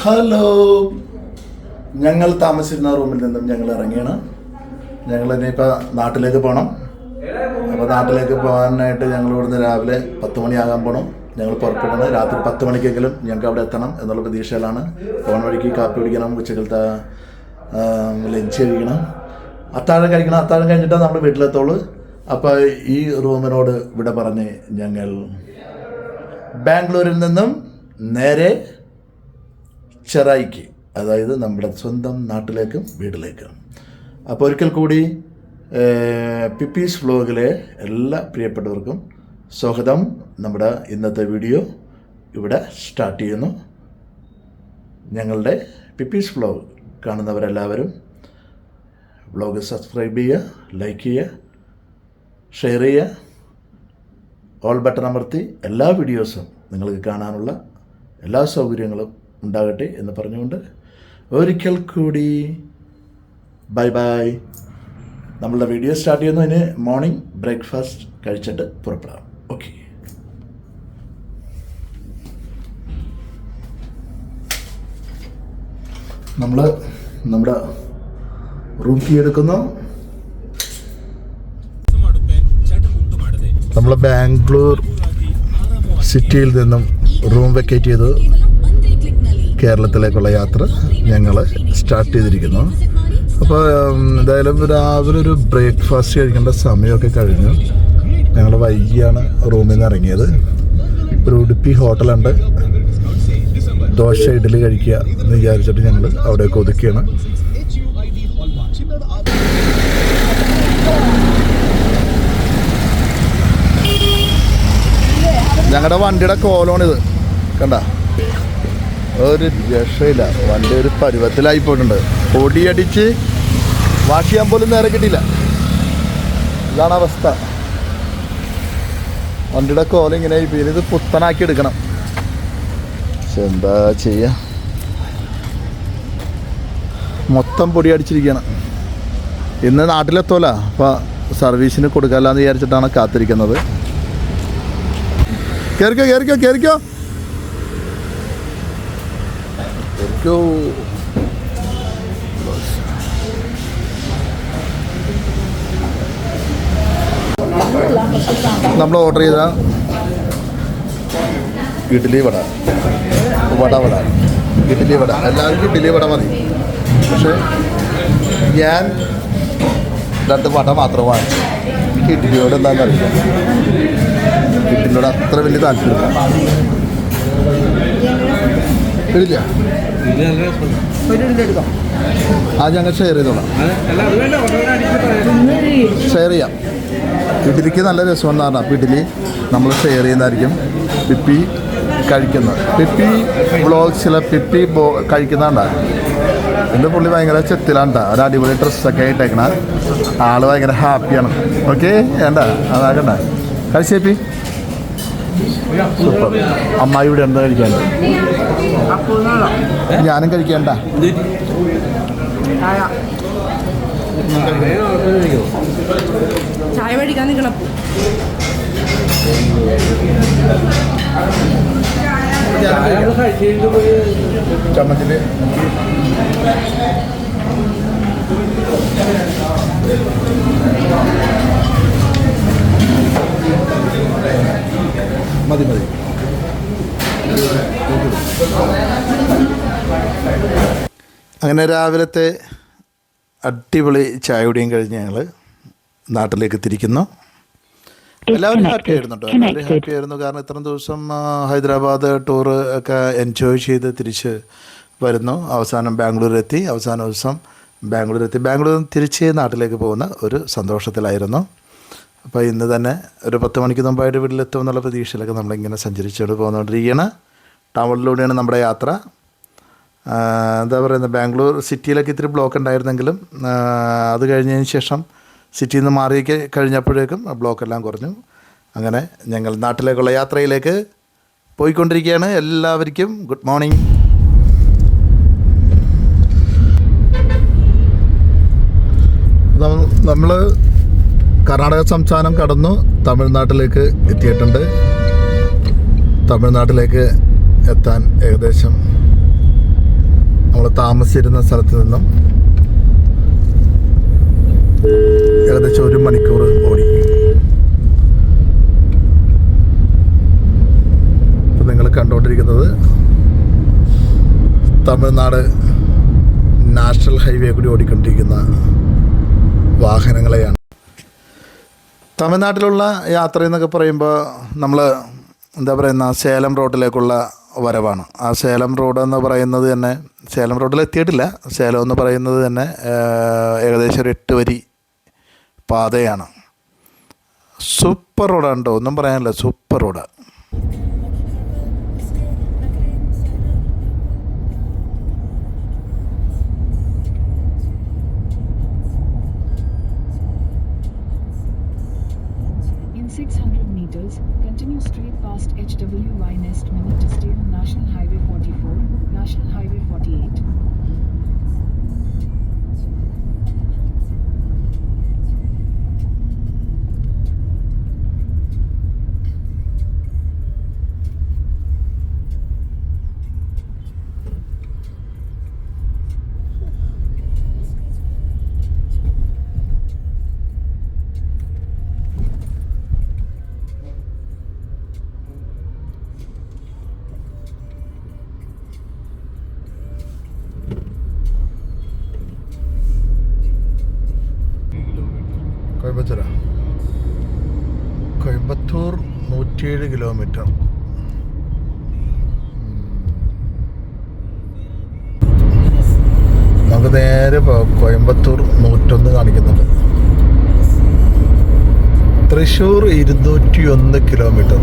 Hello, ഞങ്ങൾ താമസിച്ചിരുന്ന റൂമിൽ നിന്നും ഞങ്ങൾ ഇറങ്ങിയാണ്. ഞങ്ങൾ ഇനിയിപ്പോൾ നാട്ടിലേക്ക് പോകണം. അപ്പോൾ നാട്ടിലേക്ക് പോകാനായിട്ട് ഞങ്ങൾ ഇവിടുന്ന് രാവിലെ 10 മണിയാകാൻ പോകണം. ഞങ്ങൾ പുറപ്പെടുന്നത് രാത്രി 10 മണിക്കെങ്കിലും ഞങ്ങൾക്ക് അവിടെ എത്തണം എന്നുള്ള പ്രതീക്ഷയിലാണ്. പോകാൻ വഴിക്ക് കാപ്പി കുടിക്കണം, ഉച്ചക്കലത്തെ ലഞ്ച് കഴിക്കണം, അത്താഴം കഴിക്കണം. അത്താഴം കഴിഞ്ഞിട്ടാണ് നമ്മൾ വീട്ടിലെത്തുള്ളൂ. അപ്പോൾ ഈ റൂമിനോട് ഇവിടെ പറഞ്ഞ് ഞങ്ങൾ ബാംഗ്ലൂരിൽ നിന്നും നേരെ ചെറായിക്ക്, അതായത് നമ്മുടെ സ്വന്തം നാട്ടിലേക്കും വീട്ടിലേക്കും. അപ്പോൾ ഒരിക്കൽ കൂടി പിപ്പീസ് വ്ലോഗിലെ എല്ലാ പ്രിയപ്പെട്ടവർക്കും സ്വാഗതം. നമ്മുടെ ഇന്നത്തെ വീഡിയോ ഇവിടെ സ്റ്റാർട്ട് ചെയ്യുന്നു. ഞങ്ങളുടെ പിപ്പീസ് വ്ലോഗ് കാണുന്നവരെല്ലാവരും വ്ലോഗ് സബ്സ്ക്രൈബ് ചെയ്യുക, ലൈക്ക് ചെയ്യുക, ഷെയർ ചെയ്യുക, ഓൾ ബട്ടൺ അമർത്തി എല്ലാ വീഡിയോസും നിങ്ങൾക്ക് കാണാനുള്ള എല്ലാ സൗകര്യങ്ങളും ഉണ്ടാകട്ടെ എന്ന് പറഞ്ഞുകൊണ്ട് ഒരിക്കൽ കൂടി ബൈ ബൈ. നമ്മളുടെ വീഡിയോ സ്റ്റാർട്ട് ചെയ്യുന്നതിന് മോർണിംഗ് ബ്രേക്ക്ഫാസ്റ്റ് കഴിച്ചിട്ട് പുറപ്പെടാം. ഓക്കെ, നമ്മൾ നമ്മുടെ റൂം കീ എടുക്കുന്നു. നമ്മൾ ബാംഗ്ലൂർ സിറ്റിയിൽ നിന്നും റൂം വെക്കേറ്റ് ചെയ്ത് കേരളത്തിലേക്കുള്ള യാത്ര ഞങ്ങൾ സ്റ്റാർട്ട് ചെയ്തിരിക്കുന്നു. അപ്പോൾ എന്തായാലും രാവിലെ ഒരു ബ്രേക്ക്ഫാസ്റ്റ് കഴിക്കേണ്ട സമയമൊക്കെ കഴിഞ്ഞു. ഞങ്ങൾ വൈകിയാണ് റൂമിൽ നിന്ന് ഇറങ്ങിയത്. ഒരു ഉടുപ്പി ഹോട്ടലുണ്ട്, ദോശ ഇഡ്ഡലി കഴിക്കുക എന്ന് വിചാരിച്ചിട്ട് ഞങ്ങൾ അവിടേക്ക് ഒതുക്കിയാണ്. ഞങ്ങളുടെ വണ്ടിയുടെ കോലോണിത് കണ്ട, ഒരു രക്ഷയില്ല. വണ്ടി ഒരു പരുവത്തിലായി പോയിട്ടുണ്ട്. പൊടിയടിച്ച് വാഷ് ചെയ്യാൻ പോലും നേരെ കിട്ടിയില്ല. ഇതാണ് അവസ്ഥ. വണ്ടിയുടെ കോലം ഇങ്ങനെ പിന്നെ ഇത് പുത്തനാക്കി എടുക്കണം. പക്ഷെ എന്താ ചെയ്യുക, മൊത്തം പൊടി അടിച്ചിരിക്കുകയാണ്. ഇന്ന് നാട്ടിലെത്തോല, അപ്പോൾ സർവീസിന് കൊടുക്കാമെന്ന് വിചാരിച്ചിട്ടാണ് കാത്തിരിക്കുന്നത്. കേറിക്കോ കേറിക്കോ കേറിക്കോ കേറിക്കോ. നമ്മൾ ഓർഡർ ചെയ്ത ഇഡ്ഡലി വട, ഇഡ്ഡലി വട, എല്ലാവർക്കും ഇഡ്ഡലി വട മതി. പക്ഷെ ഞാൻ 2 വട മാത്രമാണ്. എനിക്ക് ഇഡ്ഡലിയോട് എന്താണെന്ന് അറിയില്ല. ഇഡ്ഡലിയോട് അത്ര വലിയ താല്പര്യമില്ല. ഇടില്ല, ഞങ്ങൾ ഷെയർ ചെയ്തോളാം. ഷെയർ ചെയ്യാം. ഇഡ്ഡലിക്ക് നല്ല രസമെന്ന് പറഞ്ഞാൽ അപ്പോൾ ഇഡ്ഡലി നമ്മൾ ഷെയർ ചെയ്യുന്നതായിരിക്കും. പിപ്പി കഴിക്കുന്നത്, പിപ്പി വ്ളോഗ്സിലെ പിപ്പി കഴിക്കുന്നതാണ്. എൻ്റെ പുള്ളി ഭയങ്കര ചെത്തിലാണ്. ഒരു അടിപൊളി ഡ്രസ്സൊക്കെ ആയിട്ടേക്കണ ആൾ ഭയങ്കര ഹാപ്പിയാണ്. ഓക്കെ, വേണ്ട അതാകണ്ട. കഴിച്ചേപ്പി സൂപ്പർ. അമ്മായി ഇവിടെ എന്താ കഴിക്കാണ്ട്? ഞാനും കഴിക്കണ്ട. ചായ മേടിക്കാൻ നിൽക്കണം. ചമ്മച്ചില് മതി മതി. അങ്ങനെ രാവിലത്തെ അടിപൊളി ചായ കുടിയും കഴിഞ്ഞ് ഞങ്ങൾ നാട്ടിലേക്ക് തിരിക്കുന്നു. എല്ലാവരും ഹാപ്പി ആയിരുന്നു കേട്ടോ, എല്ലാവരും ഹാപ്പി ആയിരുന്നു. കാരണം ഇത്രയും ദിവസം ഹൈദരാബാദ് ടൂറ് ഒക്കെ എൻജോയ് ചെയ്ത് തിരിച്ച് വരുന്നു. അവസാനം ബാംഗ്ലൂരെത്തി. അവസാന ദിവസം ബാംഗ്ലൂരിൽ തിരിച്ച് നാട്ടിലേക്ക് പോകുന്ന ഒരു സന്തോഷത്തിലായിരുന്നു. അപ്പോൾ ഇന്ന് തന്നെ ഒരു 10 മണിക്ക് മുമ്പായിട്ട് വീട്ടിലെത്തുമെന്നുള്ള പ്രതീക്ഷയിലൊക്കെ നമ്മളിങ്ങനെ സഞ്ചരിച്ചുകൊണ്ട് പോകുന്നുകൊണ്ടിരിക്കുകയാണ്. ടൗണിലൂടെയാണ് നമ്മുടെ യാത്ര. എന്താ പറയുന്നത്, ബാംഗ്ലൂർ സിറ്റിയിലൊക്കെ ഇത്തിരി ബ്ലോക്ക് ഉണ്ടായിരുന്നെങ്കിലും അത് കഴിഞ്ഞതിന് ശേഷം സിറ്റിയിൽ നിന്ന് മാറി കഴിഞ്ഞപ്പോഴേക്കും ബ്ലോക്കെല്ലാം കുറഞ്ഞു. അങ്ങനെ ഞങ്ങൾ നാട്ടിലേക്കുള്ള യാത്രയിലേക്ക് പോയിക്കൊണ്ടിരിക്കുകയാണ്. എല്ലാവർക്കും ഗുഡ് മോർണിംഗ്. നമ്മൾ കർണാടക സംസ്ഥാനം കടന്നു തമിഴ്നാട്ടിലേക്ക് എത്തിയിട്ടുണ്ട്. തമിഴ്നാട്ടിലേക്ക് എത്താൻ ഏകദേശം നമ്മൾ താമസിച്ചിരുന്ന സ്ഥലത്ത് നിന്നും ഏകദേശം 1 മണിക്കൂർ ഓടി. ഇപ്പം നിങ്ങൾ കണ്ടുകൊണ്ടിരിക്കുന്നത് തമിഴ്നാട് നാഷണൽ ഹൈവേ കൂടി ഓടിക്കൊണ്ടിരിക്കുന്ന വാഹനങ്ങളെയാണ്. തമിഴ്നാട്ടിലുള്ള യാത്ര എന്നൊക്കെ പറയുമ്പോൾ നമ്മൾ എന്താ പറയുന്ന സേലം റോഡിലേക്കുള്ള വരവാണ്. ആ സേലം റോഡ് എന്ന് പറയുന്നത് തന്നെ, സേലം റോഡിൽ എത്തിയിട്ടില്ല, സേലം എന്ന് പറയുന്നത് തന്നെ ഏകദേശം ഒരു 8 വരി പാതയാണ്. സൂപ്പർ റോഡാണ് കേട്ടോ, ഒന്നും പറയാനില്ല, super road. In 600 meters, continue straight past HWY next minute to stay on National Highway 44, National Highway 48. Coimbatore 107 kilometre. നമുക്ക് നേരെ കോയമ്പത്തൂർ 101 കാണിക്കുന്നുണ്ട്. തൃശ്ശൂർ 201 കിലോമീറ്റർ.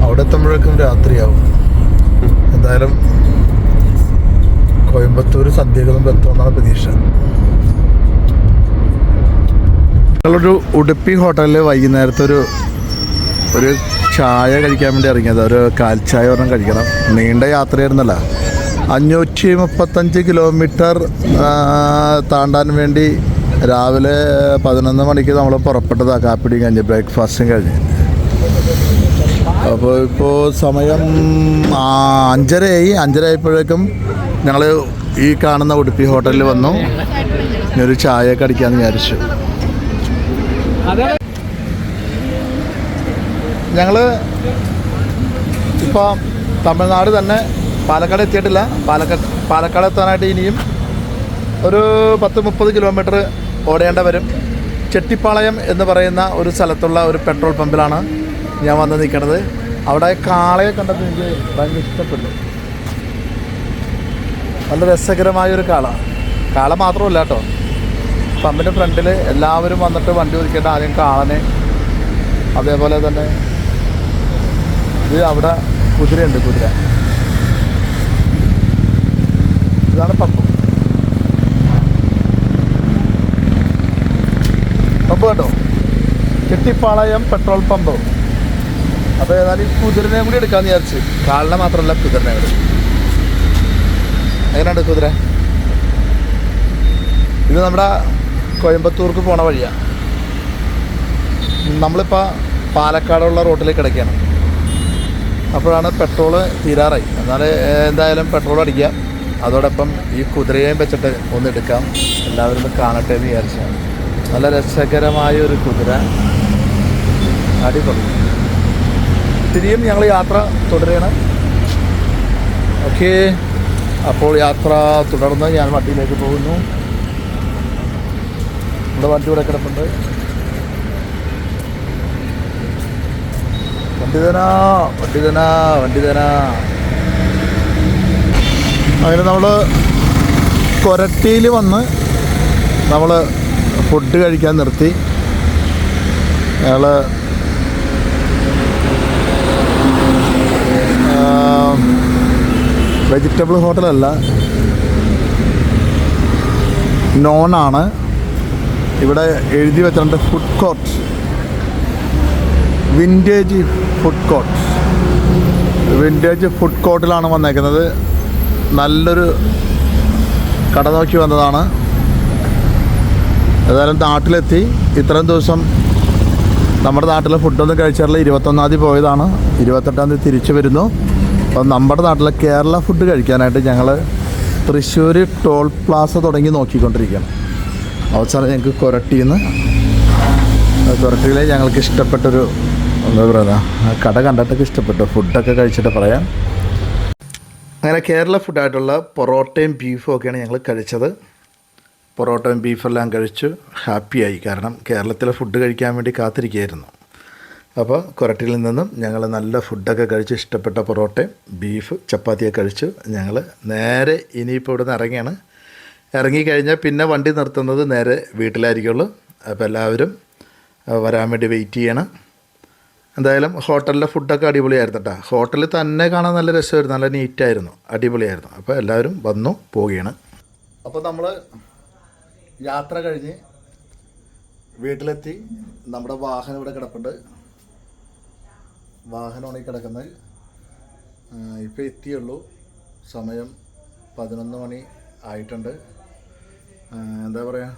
അവിടെ എത്തുമ്പോഴേക്കും രാത്രിയാവും. എന്തായാലും കോയമ്പത്തൂർ സന്ധ്യകളും എത്തുമെന്നാണ് പ്രതീക്ഷ. ഞങ്ങളൊരു ഉടുപ്പി ഹോട്ടലിൽ വൈകുന്നേരത്തെ ഒരു ചായ കഴിക്കാൻ വേണ്ടി ഇറങ്ങിയത്. ഒരു കാൽച്ചായ ഒരെണ്ണം കഴിക്കണം. നീണ്ട യാത്രയായിരുന്നല്ലോ. 535 കിലോമീറ്റർ താണ്ടാൻ വേണ്ടി രാവിലെ 11 മണിക്ക് നമ്മൾ പുറപ്പെട്ടതാണ്. കാപ്പിടി കഴിഞ്ഞ് ബ്രേക്ക്ഫാസ്റ്റും കഴിഞ്ഞ്. അപ്പോൾ ഇപ്പോൾ സമയം 5:30 ആയപ്പോഴേക്കും ഞങ്ങൾ ഈ കാണുന്ന ഉടുപ്പി ഹോട്ടലിൽ വന്നു. ഒരു ചായ കടിക്കാമെന്ന് വിചാരിച്ചു. ഞങ്ങൾ ഇപ്പോൾ തമിഴ്നാട് തന്നെ പാലക്കാട് എത്തിയിട്ടില്ല. പാലക്കാട് എത്താനായിട്ട് ഇനിയും ഒരു 10-30 കിലോമീറ്റർ ഓടേണ്ട വരും. ചെട്ടിപ്പാളയം എന്ന് പറയുന്ന ഒരു സ്ഥലത്തുള്ള ഒരു പെട്രോൾ പമ്പിലാണ് ഞാൻ വന്ന് നിൽക്കുന്നത്. അവിടെ കാളയെ കണ്ടപ്പോൾ എനിക്ക് ഭയങ്കര ഇഷ്ടപ്പെട്ടു. നല്ല രസകരമായൊരു കാള മാത്രമല്ല കേട്ടോ. പമ്പിൻ്റെ ഫ്രണ്ടിൽ എല്ലാവരും വന്നിട്ട് വണ്ടി ഒതുക്കേണ്ട ആദ്യം കാളനെ, അതേപോലെ തന്നെ ഇത് അവിടെ കുതിരയുണ്ട്. കുതിര ഇതാണ് പമ്പ് കേട്ടോ, ചെട്ടിപ്പാളയം പെട്രോൾ പമ്പ്. അപ്പോൾ ഏതായാലും ഈ കുതിരനെയും കൂടി എടുക്കാമെന്ന് വിചാരിച്ച്. കാളിനെ മാത്രമല്ല, കുതിരനെ കൂടി. എങ്ങനെയുണ്ട് കുതിര? ഇത് നമ്മുടെ കോയമ്പത്തൂർക്ക് പോണ വഴിയാണ്. നമ്മളിപ്പോൾ പാലക്കാടുള്ള റോട്ടിലേക്ക് കിടക്കുകയാണ്. അപ്പോഴാണ് പെട്രോള് തീരാറായി. എന്നാൽ എന്തായാലും പെട്രോൾ അടിക്കാം, അതോടൊപ്പം ഈ കുതിരയെയും വെച്ചിട്ട് ഒന്ന് എടുക്കാം, എല്ലാവരും ഒന്ന് കാണട്ടെ എന്ന് വിചാരിച്ചാണ്. നല്ല രസകരമായൊരു കുതിര, അടിപൊളി. തിരിയും ഞങ്ങൾ യാത്ര തുടരുകയാണ്. ഓക്കെ, അപ്പോൾ യാത്ര തുടർന്ന് ഞാൻ വണ്ടിയിലേക്ക് പോകുന്നു. ഇവിടെ വണ്ടി ഇവിടെ കിടപ്പുണ്ട്. വണ്ടി തനാ. അങ്ങനെ നമ്മൾ കൊരട്ടിയിൽ വന്ന് നമ്മൾ ഫുഡ് കഴിക്കാൻ നിർത്തി. ഞങ്ങൾ വെജിറ്റബിൾ ഹോട്ടലല്ല, നോണാണ്. ഇവിടെ എഴുതി വെച്ചിട്ടുണ്ട് ഫുഡ് കോർട്ട്, വിൻറ്റേജ് ഫുഡ് കോർട്ടിലാണ് വന്നേക്കുന്നത്. നല്ലൊരു കട നോക്കി വന്നതാണ്. ഏതായാലും നാട്ടിലെത്തി. ഇത്രയും ദിവസം നമ്മുടെ നാട്ടിലെ ഫുഡൊന്നും കഴിച്ചാറില്ല. 21-ാം തീയതി പോയതാണ്, 28-ാം തീയതി തിരിച്ചു വരുന്നു. അപ്പം നമ്മുടെ നാട്ടിലെ കേരള ഫുഡ് കഴിക്കാനായിട്ട് ഞങ്ങൾ തൃശ്ശൂർ ടോൾ പ്ലാസ തുടങ്ങി നോക്കിക്കൊണ്ടിരിക്കുകയാണ്. അവസാനം ഞങ്ങൾക്ക് കൊരട്ടിയിൽ ഞങ്ങൾക്ക് ഇഷ്ടപ്പെട്ടൊരു എന്താ പറയുക കട കണ്ടിട്ടൊക്കെ ഇഷ്ടപ്പെട്ടു. ഫുഡൊക്കെ കഴിച്ചിട്ട് പറയാം. അങ്ങനെ കേരള ഫുഡായിട്ടുള്ള പൊറോട്ടയും ബീഫും ഒക്കെയാണ് ഞങ്ങൾ കഴിച്ചത്. പൊറോട്ടയും ബീഫെല്ലാം കഴിച്ചു ഹാപ്പിയായി. കാരണം കേരളത്തിലെ ഫുഡ് കഴിക്കാൻ വേണ്ടി കാത്തിരിക്കുകയായിരുന്നു. അപ്പോൾ കൊരട്ടിയിൽ നിന്നും ഞങ്ങൾ നല്ല ഫുഡൊക്കെ കഴിച്ച് ഇഷ്ടപ്പെട്ട പൊറോട്ടയും ബീഫ് ചപ്പാത്തിയൊക്കെ കഴിച്ചു. ഞങ്ങൾ നേരെ ഇനിയിപ്പോൾ ഇവിടെ നിന്ന് ഇറങ്ങിയാണ്. ഇറങ്ങിക്കഴിഞ്ഞാൽ പിന്നെ വണ്ടി നിർത്തുന്നത് നേരെ വീട്ടിലായിരിക്കുള്ളൂ. അപ്പോൾ എല്ലാവരും വരാൻ വേണ്ടി വെയിറ്റ് ചെയ്യണം. എന്തായാലും ഹോട്ടലിലെ ഫുഡൊക്കെ അടിപൊളിയായിരുന്നു കേട്ടോ. ഹോട്ടലിൽ തന്നെ കാണാൻ നല്ല രസമായിരുന്നു, നല്ല നീറ്റായിരുന്നു, അടിപൊളിയായിരുന്നു. അപ്പോൾ എല്ലാവരും വന്നു പോവുകയാണ്. അപ്പോൾ നമ്മൾ യാത്ര കഴിഞ്ഞ് വീട്ടിലെത്തി. നമ്മുടെ വാഹനം ഇവിടെ കിടപ്പുണ്ട്. വാഹനമാണ് ഈ കിടക്കുന്നത്. ഇപ്പോൾ എത്തിയുള്ളൂ. സമയം 11 മണി ആയിട്ടുണ്ട്. എന്താ പറയുക,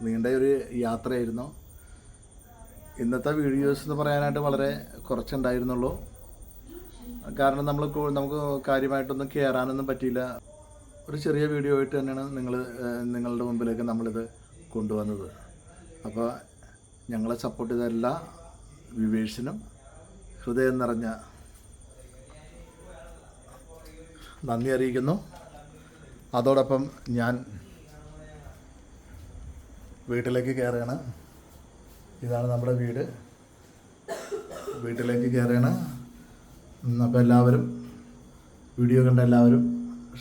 നീണ്ട ഒരു യാത്രയായിരുന്നു. ഇന്നത്തെ വീഡിയോസ് എന്ന് പറയാനായിട്ട് വളരെ കുറച്ചുണ്ടായിരുന്നുള്ളൂ. കാരണം നമുക്ക് കാര്യമായിട്ടൊന്നും കയറാനൊന്നും പറ്റിയില്ല. ഒരു ചെറിയ വീഡിയോ ആയിട്ട് തന്നെയാണ് നിങ്ങളുടെ മുമ്പിലേക്ക് നമ്മളിത് കൊണ്ടുവന്നത്. അപ്പോൾ ഞങ്ങളെ സപ്പോർട്ട് ചെയ്ത എല്ലാ വ്യൂവേഴ്സിനും ഹൃദയം നിറഞ്ഞ നന്ദി അറിയിക്കുന്നു. അതോടൊപ്പം ഞാൻ വീട്ടിലേക്ക് കയറുകയാണ്. ഇതാണ് നമ്മുടെ വീട്. വീട്ടിലേക്ക് കയറുകയാണ്. അപ്പോൾ എല്ലാവരും വീഡിയോ കണ്ട എല്ലാവരും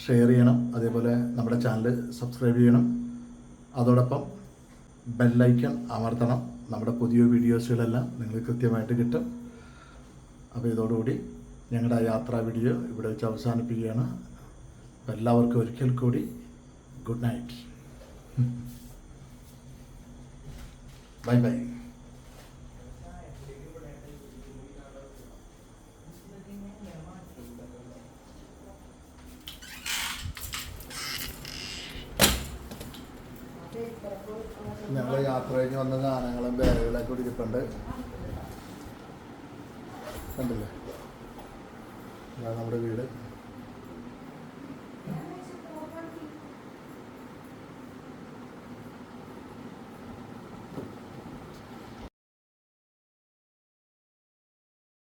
ഷെയർ ചെയ്യണം. അതേപോലെ നമ്മുടെ ചാനൽ സബ്സ്ക്രൈബ് ചെയ്യണം. അതോടൊപ്പം ബെല്ലൈക്കൺ അമർത്തണം. നമ്മുടെ പുതിയ വീഡിയോസുകളെല്ലാം നിങ്ങൾക്ക് കൃത്യമായിട്ട് കിട്ടും. അപ്പോൾ ഇതോടുകൂടി ഞങ്ങളുടെ യാത്രാ വീഡിയോ ഇവിടെ വെച്ച് അവസാനിപ്പിക്കുകയാണ്. അപ്പോൾ എല്ലാവർക്കും ഒരിക്കൽ കൂടി ഗുഡ് നൈറ്റ്. Bye bye. ഞങ്ങൾ യാത്ര കഴിഞ്ഞ് വന്ന സാധനങ്ങളും ബാഗുകളൊക്കെ ഇരിപ്പുണ്ട്. കണ്ടില്ലേ, ഇതാണ് നമ്മുടെ വീട്.